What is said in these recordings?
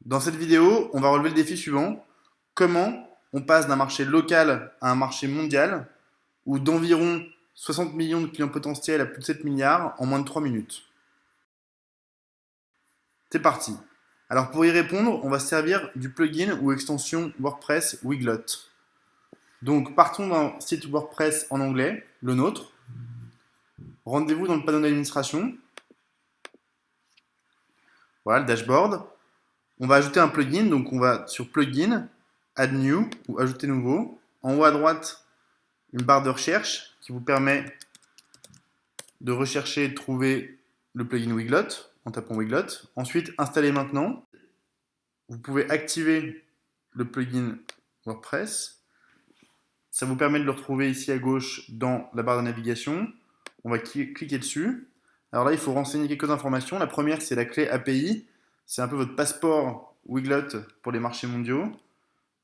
Dans cette vidéo, on va relever le défi suivant. Comment on passe d'un marché local à un marché mondial ou d'environ 60 millions de clients potentiels à plus de 7 milliards en moins de 3 minutes. C'est parti. Alors pour y répondre, on va se servir du plugin ou extension WordPress Wiglot. Donc partons d'un site WordPress en anglais, le nôtre. Rendez-vous dans le panneau d'administration. Voilà, le dashboard. On va ajouter un plugin, donc on va sur plugin, add new ou ajouter nouveau. En haut à droite, une barre de recherche qui vous permet de rechercher et de trouver le plugin Wiglot en tapant Wiglot. Ensuite, installer maintenant. Vous pouvez activer le plugin WordPress. Ça vous permet de le retrouver ici à gauche dans la barre de navigation. On va cliquer dessus. Alors là, il faut renseigner quelques informations. La première, c'est la clé API. C'est un peu votre passeport Wiglot pour les marchés mondiaux.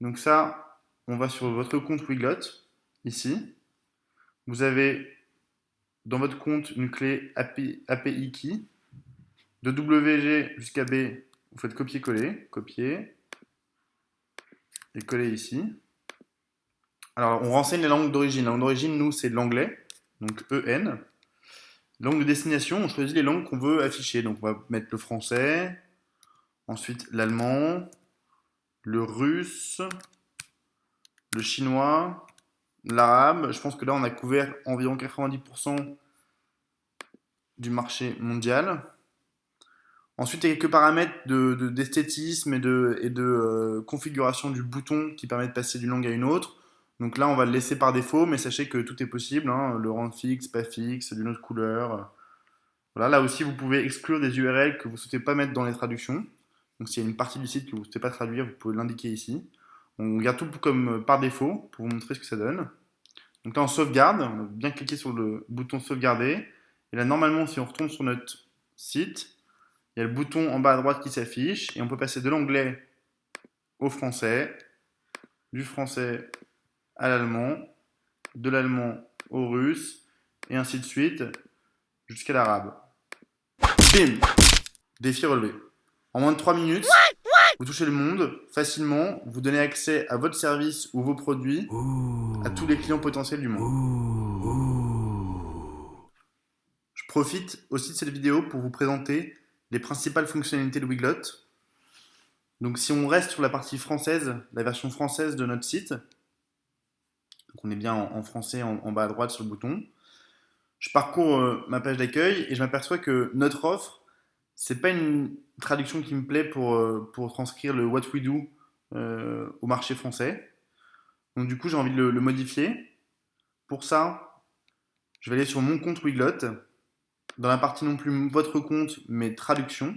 Donc ça, on va sur votre compte Wiglot, ici. Vous avez dans votre compte une clé API key. De WG jusqu'à B, vous faites copier-coller, copier et coller ici. Alors, on renseigne les langues d'origine. La langue d'origine, nous, c'est l'anglais, donc EN. Langue de destination, on choisit les langues qu'on veut afficher. Donc, on va mettre le français, ensuite l'allemand, le russe, le chinois, l'arabe. Je pense que là, on a couvert environ 90% du marché mondial. Ensuite, il y a quelques paramètres d'esthétisme et de configuration du bouton qui permet de passer d'une langue à une autre. Donc là, on va le laisser par défaut, mais sachez que tout est possible, hein, le rendre fixe, pas fixe, d'une autre couleur. Voilà, là aussi, vous pouvez exclure des URL que vous ne souhaitez pas mettre dans les traductions. Donc s'il y a une partie du site que vous ne souhaitez pas traduire, vous pouvez l'indiquer ici. On garde tout comme par défaut pour vous montrer ce que ça donne. Donc là, on sauvegarde, on va bien cliquer sur le bouton sauvegarder. Et là, normalement, si on retourne sur notre site, il y a le bouton en bas à droite qui s'affiche et on peut passer de l'anglais au français, du français à l'allemand, de l'allemand au russe et ainsi de suite jusqu'à l'arabe. Bim! Défi relevé. En moins de 3 minutes, vous touchez le monde facilement, vous donnez accès à votre service ou vos produits à tous les clients potentiels du monde. Je profite aussi de cette vidéo pour vous présenter les principales fonctionnalités de Wiglot. Donc si on reste sur la partie française, la version française de notre site, donc on est bien en français en bas à droite sur le bouton, je parcours ma page d'accueil et je m'aperçois que notre offre, c'est pas une traduction qui me plaît pour transcrire le what we do au marché français. Donc du coup, j'ai envie de le modifier. Pour ça, je vais aller sur mon compte Wiglot, dans la partie non plus votre compte, mais traduction.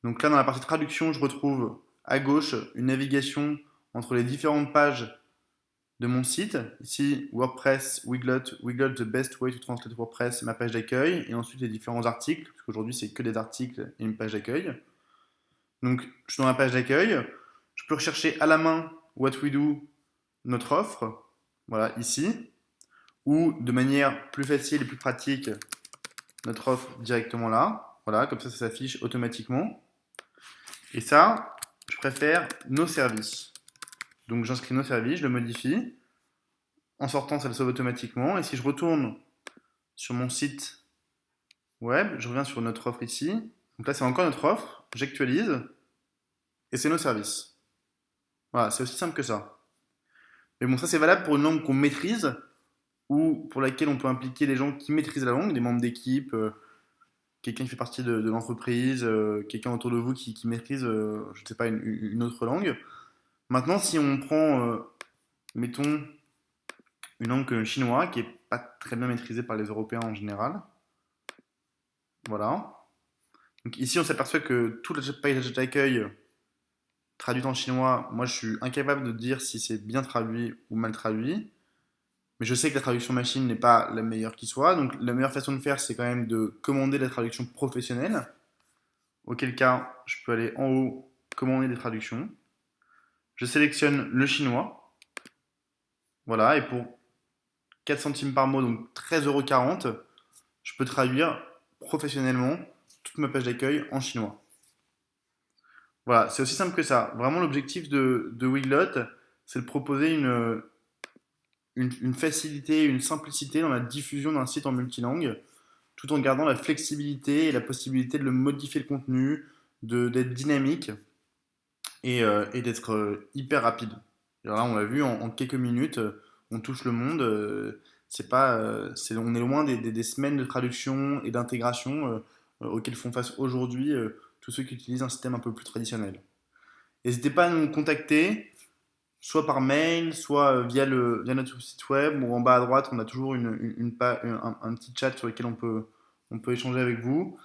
Donc là, dans la partie traduction, je retrouve à gauche une navigation entre les différentes pages de mon site. Ici, WordPress, Wiglot, Wiglot, the best way to translate WordPress, ma page d'accueil. Et ensuite, les différents articles, parce qu'aujourd'hui, c'est que des articles et une page d'accueil. Donc, je suis dans la page d'accueil. Je peux rechercher à la main What We Do, notre offre. Voilà, ici. Ou de manière plus facile et plus pratique, notre offre directement là. Voilà, comme ça s'affiche automatiquement. Et ça, je préfère nos services. Donc, j'inscris nos services, je le modifie. En sortant, ça le sauve automatiquement. Et si je retourne sur mon site web, je reviens sur notre offre ici. Donc là, c'est encore notre offre. J'actualise. Et c'est nos services. Voilà, c'est aussi simple que ça. Mais bon, ça, c'est valable pour une langue qu'on maîtrise ou pour laquelle on peut impliquer des gens qui maîtrisent la langue, des membres d'équipe, quelqu'un qui fait partie de l'entreprise, quelqu'un autour de vous qui maîtrise, je ne sais pas, une autre langue. Maintenant, si on prend, mettons, une langue chinoise qui n'est pas très bien maîtrisée par les Européens en général, voilà. Donc ici, on s'aperçoit que toute la page d'accueil traduite en chinois, moi je suis incapable de dire si c'est bien traduit ou mal traduit. Mais je sais que la traduction machine n'est pas la meilleure qui soit. Donc la meilleure façon de faire, c'est quand même de commander la traduction professionnelle. Auquel cas, je peux aller en haut, commander des traductions. Je sélectionne le chinois. Voilà, et pour 4 centimes par mot, donc 13,40 €, je peux traduire professionnellement toute ma page d'accueil en chinois. Voilà, c'est aussi simple que ça. Vraiment, l'objectif de Wiglot, c'est de proposer une facilité, une simplicité dans la diffusion d'un site en multilingue, tout en gardant la flexibilité et la possibilité de le modifier le contenu, d'être dynamique et d'être hyper rapide. Alors là, on l'a vu en quelques minutes, on touche le monde. C'est pas, on est loin des semaines de traduction et d'intégration auxquelles font face aujourd'hui tous ceux qui utilisent un système un peu plus traditionnel. N'hésitez pas à nous contacter, soit par mail, soit via notre site web, ou en bas à droite, on a toujours un petit chat sur lequel on peut échanger avec vous.